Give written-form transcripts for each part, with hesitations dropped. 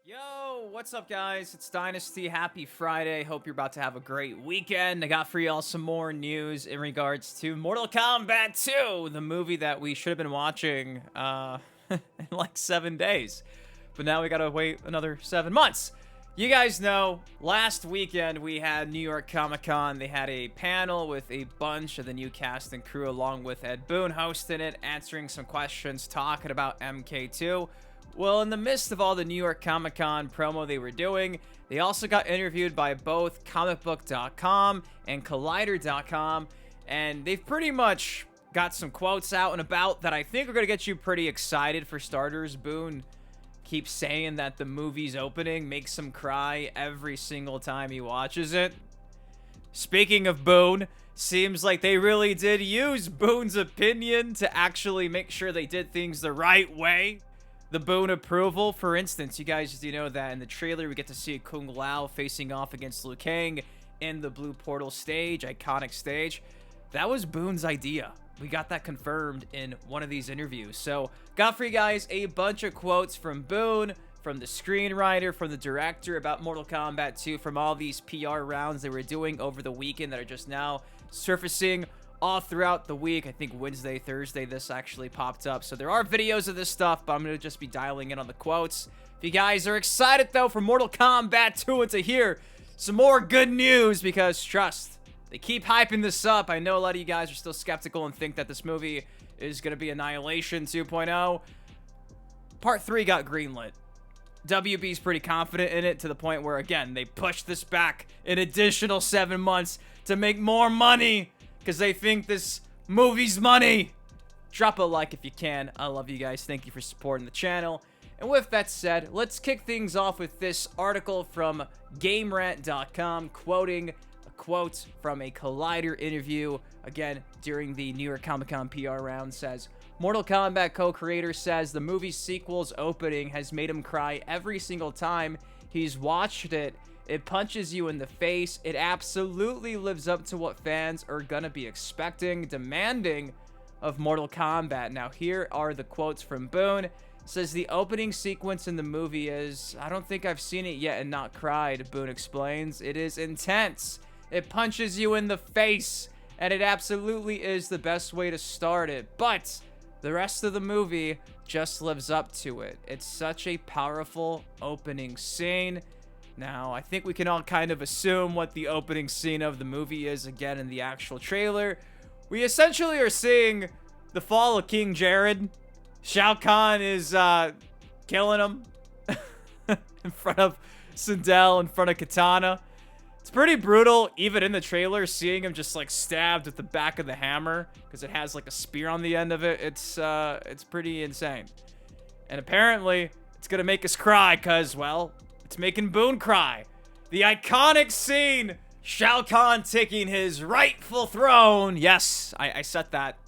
Yo, what's up, guys? It's Dynasty. Happy Friday. Hope you're about to have a great weekend. I got for y'all some more news in regards to Mortal Kombat 2, the movie that we should have been watching in like 7 days. But now we gotta wait another 7 months. You guys know, last weekend we had New York Comic Con. They had a panel with a bunch of the new cast and crew, along with Ed Boon hosting it, answering some questions, talking about MK2. Well, in the midst of all the New York Comic Con promo they were doing, they also got interviewed by both comicbook.com and collider.com, and they've pretty much got some quotes out and about that I think are going to get you pretty excited. For starters, Boon keeps saying that the movie's opening makes him cry every single time he watches it. Speaking of Boon, seems like they really did use Boon's opinion to actually make sure they did things the right way. The Boon approval, for instance, you guys do know that in the trailer we get to see Kung Lao facing off against Liu Kang in the Blue Portal stage, iconic stage. That was Boon's idea. We got that confirmed in one of these interviews. So, got for you guys a bunch of quotes from Boon, from the screenwriter, from the director about Mortal Kombat 2, from all these PR rounds they were doing over the weekend that are just now surfacing all throughout the week. I think Wednesday, Thursday, this actually popped up. So there are videos of this stuff, but I'm going to just be dialing in on the quotes. If you guys are excited, though, for Mortal Kombat 2 and to hear some more good news, because trust, they keep hyping this up. I know a lot of you guys are still skeptical and think that this movie is going to be Annihilation 2.0. Part 3 got greenlit. WB's pretty confident in it, to the point where, again, they pushed this back an additional 7 months to make more money, because they think this movie's money. Drop a like if you can. I love you guys. Thank you for supporting the channel. And with that said, let's kick things off with this article from GameRant.com, quoting a quote from a Collider interview, again, during the New York Comic Con PR round. Says, Mortal Kombat co-creator says the movie's sequel's opening has made him cry every single time he's watched it. It punches you in the face. It absolutely lives up to what fans are gonna be expecting, demanding of Mortal Kombat. Now, here are the quotes from Boon. It says, the opening sequence in the movie is, I don't think I've seen it yet and not cried, Boon explains. It is intense. It punches you in the face, and it absolutely is the best way to start it. But the rest of the movie just lives up to it. It's such a powerful opening scene. Now, I think we can all kind of assume what the opening scene of the movie is, again, in the actual trailer. We essentially are seeing the fall of King Jared. Shao Kahn is killing him in front of Sindel, in front of Katana. It's pretty brutal, even in the trailer, seeing him just like stabbed with the back of the hammer, because it has like a spear on the end of it. It's pretty insane. And apparently, it's gonna make us cry, because, well, it's making Boon cry. The iconic scene, Shao Kahn taking his rightful throne. Yes, I said that.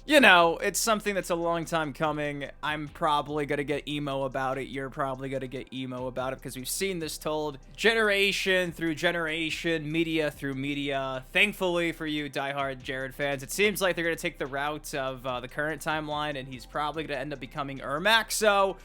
You know, it's something that's a long time coming. I'm probably gonna get emo about it. You're probably gonna get emo about it, because we've seen this told generation through generation, media through media. Thankfully for you diehard Jared fans, it seems like they're gonna take the route of the current timeline, and he's probably gonna end up becoming Ermac. So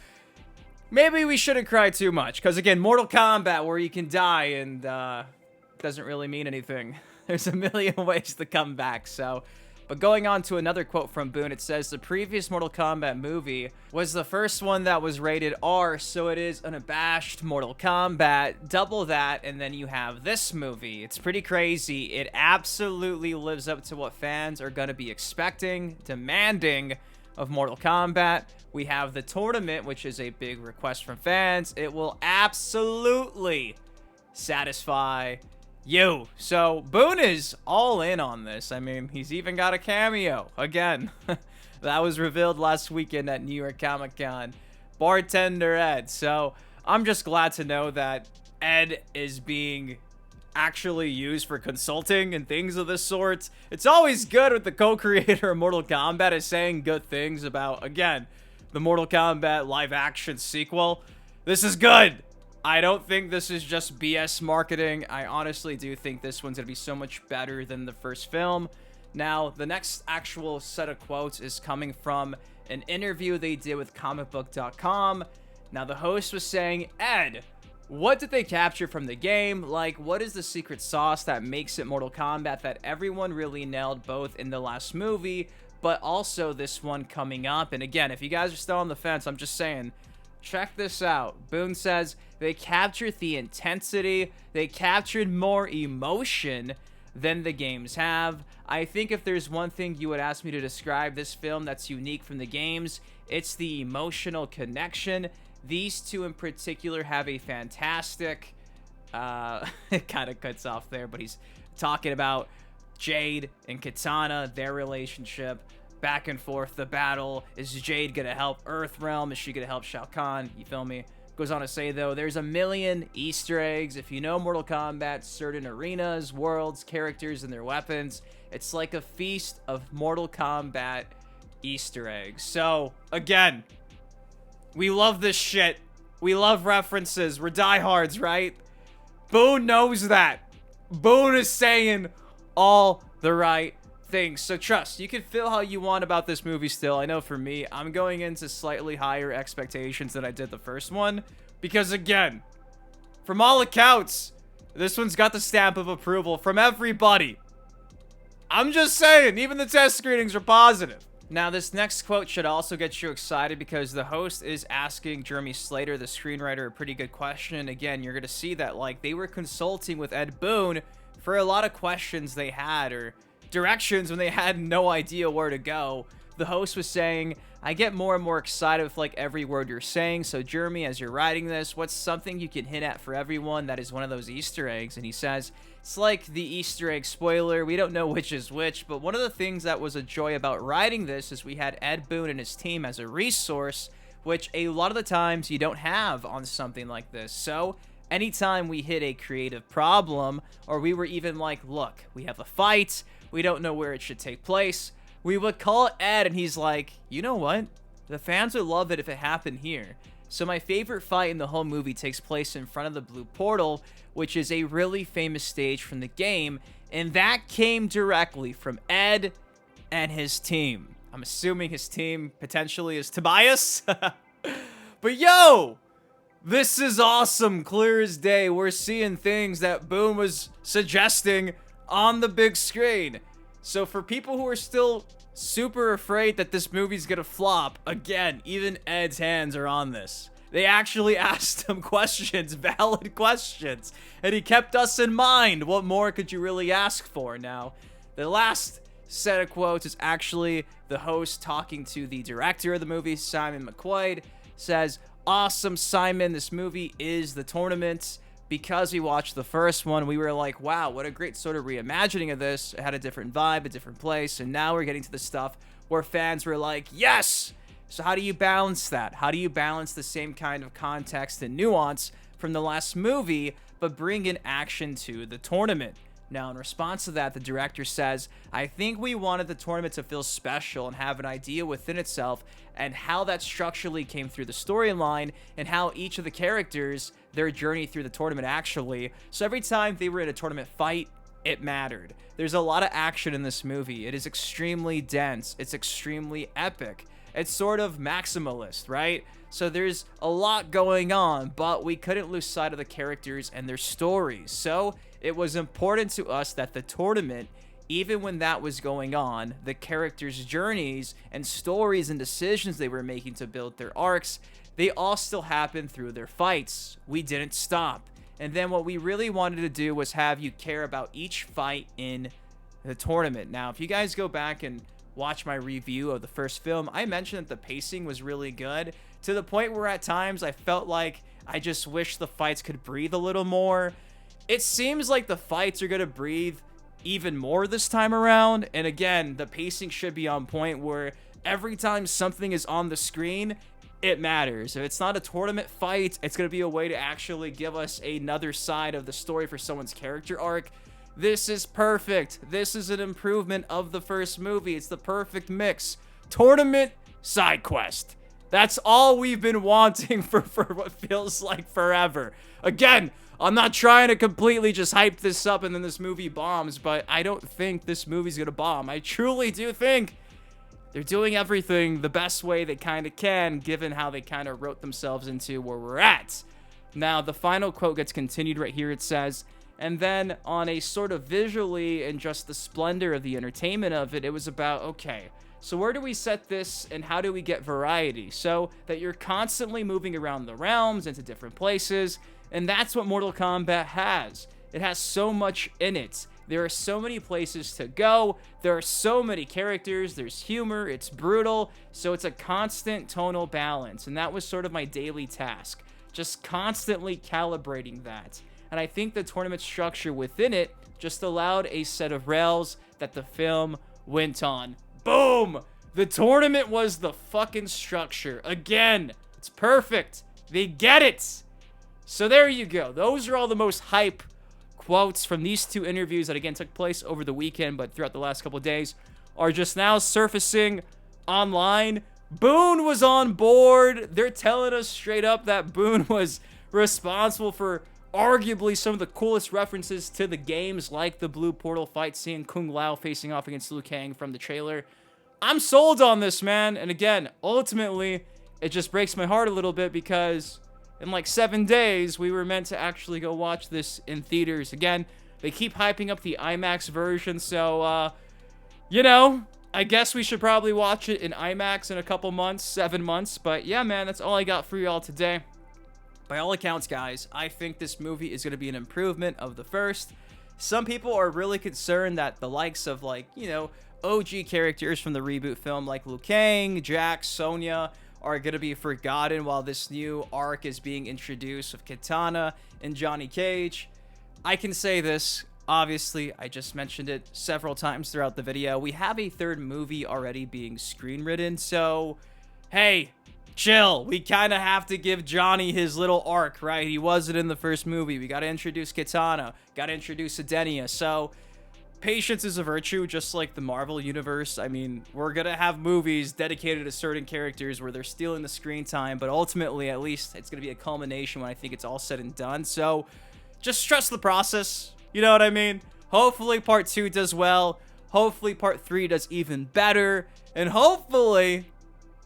maybe we shouldn't cry too much, because, again, Mortal Kombat, where you can die and doesn't really mean anything. There's a million ways to come back, so. But going on to another quote from Boon, it says, the previous Mortal Kombat movie was the first one that was rated R, so it is unabashed Mortal Kombat. Double that, and then you have this movie. It's pretty crazy. It absolutely lives up to what fans are going to be expecting, demanding of Mortal Kombat. We have the tournament, which is a big request from fans. It will absolutely satisfy you. So Boon is all in on this. I mean, he's even got a cameo again. That was revealed last weekend at New York Comic Con. Bartender Ed. So I'm just glad to know that Ed is being actually used for consulting and things of this sort. It's always good with the co-creator of Mortal Kombat is saying good things about, again, the Mortal Kombat live action sequel. This is good. I don't think this is just BS marketing. I honestly do think this one's gonna be so much better than the first film. Now, the next actual set of quotes is coming from an interview they did with comicbook.com. Now, the host was saying, Ed, what did they capture from the game? Like, what is the secret sauce that makes it Mortal Kombat that everyone really nailed both in the last movie, but also this one coming up? And again, if you guys are still on the fence, I'm just saying, check this out. Boon says they captured the intensity, they captured more emotion than the games have. I think if there's one thing you would ask me to describe this film that's unique from the games, it's the emotional connection. These two in particular have a fantastic, it kind of cuts off there, but he's talking about Jade and Katana, their relationship, back and forth, the battle. Is Jade going to help Earthrealm? Is she going to help Shao Kahn? You feel me? Goes on to say, though, there's a million Easter eggs. If you know Mortal Kombat, certain arenas, worlds, characters, and their weapons, it's like a feast of Mortal Kombat Easter eggs. So, again, we love this shit. We love references. We're diehards, right? Boon knows that. Boon is saying all the right things. So trust, you can feel how you want about this movie still. I know for me, I'm going into slightly higher expectations than I did the first one. Because again, from all accounts, this one's got the stamp of approval from everybody. I'm just saying, even the test screenings are positive. Now, this next quote should also get you excited because the host is asking Jeremy Slater, the screenwriter, a pretty good question. And again, you're going to see that, like, they were consulting with Ed Boon for a lot of questions they had or directions when they had no idea where to go. The host was saying, I get more and more excited with, like, every word you're saying. So, Jeremy, as you're writing this, what's something you can hint at for everyone that is one of those Easter eggs? And he says, it's like the Easter egg spoiler. We don't know which is which, but one of the things that was a joy about writing this is we had Ed Boon and his team as a resource, which a lot of the times you don't have on something like this. So anytime we hit a creative problem, or we were even like, look, we have a fight, we don't know where it should take place, we would call Ed and he's like, you know what? The fans would love it if it happened here. So my favorite fight in the whole movie takes place in front of the Blue Portal, which is a really famous stage from the game, and that came directly from Ed and his team. I'm assuming his team potentially is Tobias. But yo, this is awesome, clear as day. We're seeing things that Boon was suggesting on the big screen. So for people who are still super afraid that this movie's gonna flop, again, even Ed's hands are on this. They actually asked him questions, valid questions, and he kept us in mind. What more could you really ask for? Now, the last set of quotes is actually the host talking to the director of the movie, Simon McQuaid, says, awesome, Simon, this movie is the tournament. Because we watched the first one, we were like, wow, what a great sort of reimagining of this. It had a different vibe, a different place, and now we're getting to the stuff where fans were like, yes! So how do you balance that? How do you balance the same kind of context and nuance from the last movie, but bring in action to the tournament? Now, in response to that, the director says, I think we wanted the tournament to feel special and have an idea within itself, and how that structurally came through the storyline, and how each of the characters, their journey through the tournament actually. So every time they were in a tournament fight, it mattered. There's a lot of action in this movie. It is extremely dense. It's extremely epic. It's sort of maximalist, right? So there's a lot going on, but we couldn't lose sight of the characters and their stories. So it was important to us that the tournament, even when that was going on, the characters' journeys and stories and decisions they were making to build their arcs, they all still happened through their fights. We didn't stop. And then what we really wanted to do was have you care about each fight in the tournament. Now, if you guys go back and watch my review of the first film, I mentioned that the pacing was really good, to the point where at times I felt like I just wish the fights could breathe a little more. It seems like the fights are going to breathe even more this time around, and again, the pacing should be on point where every time something is on the screen, it matters. If it's not a tournament fight, it's going to be a way to actually give us another side of the story for someone's character arc. This is perfect. This is an improvement of the first movie. It's the perfect mix. Tournament, side quest. That's all we've been wanting for what feels like forever. Again, I'm not trying to completely just hype this up and then this movie bombs, but I don't think this movie's gonna bomb. I truly do think they're doing everything the best way they kind of can, given how they kind of wrote themselves into where we're at. Now, the final quote gets continued right here. It says, and then on a sort of visually and just the splendor of the entertainment of it, it was about, okay, so where do we set this and how do we get variety so that you're constantly moving around the realms into different places? And that's what Mortal Kombat has. It has so much in it. There are so many places to go. There are so many characters. There's humor. It's brutal. So it's a constant tonal balance. And that was sort of my daily task. Just constantly calibrating that. And I think the tournament structure within it just allowed a set of rails that the film went on. Boom! The tournament was the fucking structure. Again, it's perfect. They get it. So there you go. Those are all the most hype quotes from these two interviews that again took place over the weekend, but throughout the last couple of days are just now surfacing online. Boon was on board. They're telling us straight up that Boon was responsible for arguably some of the coolest references to the games, like the blue portal fight scene, Kung Lao facing off against Liu Kang from the trailer. I'm sold on this, man. And again, ultimately, it just breaks my heart a little bit because in like 7 days, we were meant to actually go watch this in theaters. Again, they keep hyping up the IMAX version, so, you know, I guess we should probably watch it in IMAX in a couple months, 7 months. But yeah, man, that's all I got for y'all today. By all accounts, guys, I think this movie is going to be an improvement of the first. Some people are really concerned that the likes of, like, you know, OG characters from the reboot film like Liu Kang, Jax, Sonya are going to be forgotten while this new arc is being introduced with Kitana and Johnny Cage. I can say this, obviously, I just mentioned it several times throughout the video. We have a third movie already being screenwritten, so hey, chill. We kind of have to give Johnny his little arc, right? He wasn't in the first movie. We got to introduce Kitana, got to introduce Adenia, so patience is a virtue, just like the Marvel Universe. I mean, we're going to have movies dedicated to certain characters where they're stealing the screen time, but ultimately, at least, it's going to be a culmination when I think it's all said and done. So, just trust the process. You know what I mean? Hopefully, Part 2 does well. Hopefully, Part 3 does even better. And hopefully,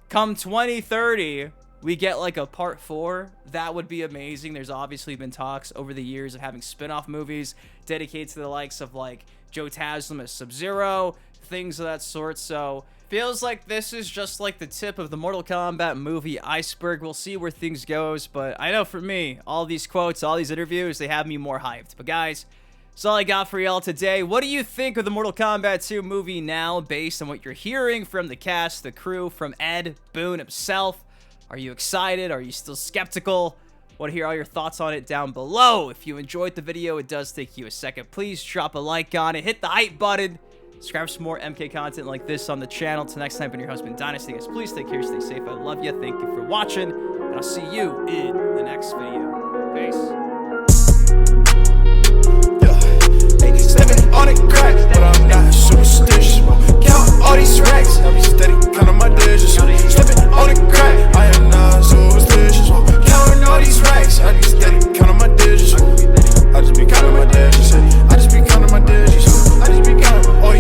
come 2030, we get like a Part 4. That would be amazing. There's obviously been talks over the years of having spin-off movies dedicated to the likes of like Joe Taslim as Sub-Zero, things of that sort. So feels like this is just like the tip of the Mortal Kombat movie iceberg. We'll see where things goes, but I know for me, all these quotes, all these interviews, they have me more hyped. But guys, that's all I got for y'all today. What do you think of the Mortal Kombat 2 movie now, based on what you're hearing from the cast, the crew, from Ed Boon himself? Are you excited? Are you still skeptical? Want to hear all your thoughts on it down below. If you enjoyed the video, it does take you a second. Please drop a like on it. Hit the hype button. Subscribe for some more MK content like this on the channel. Till next time, been your host, Been Dynasty. Guys, please take care, stay safe. I love you. Thank you for watching, and I'll see you in the next video. Peace.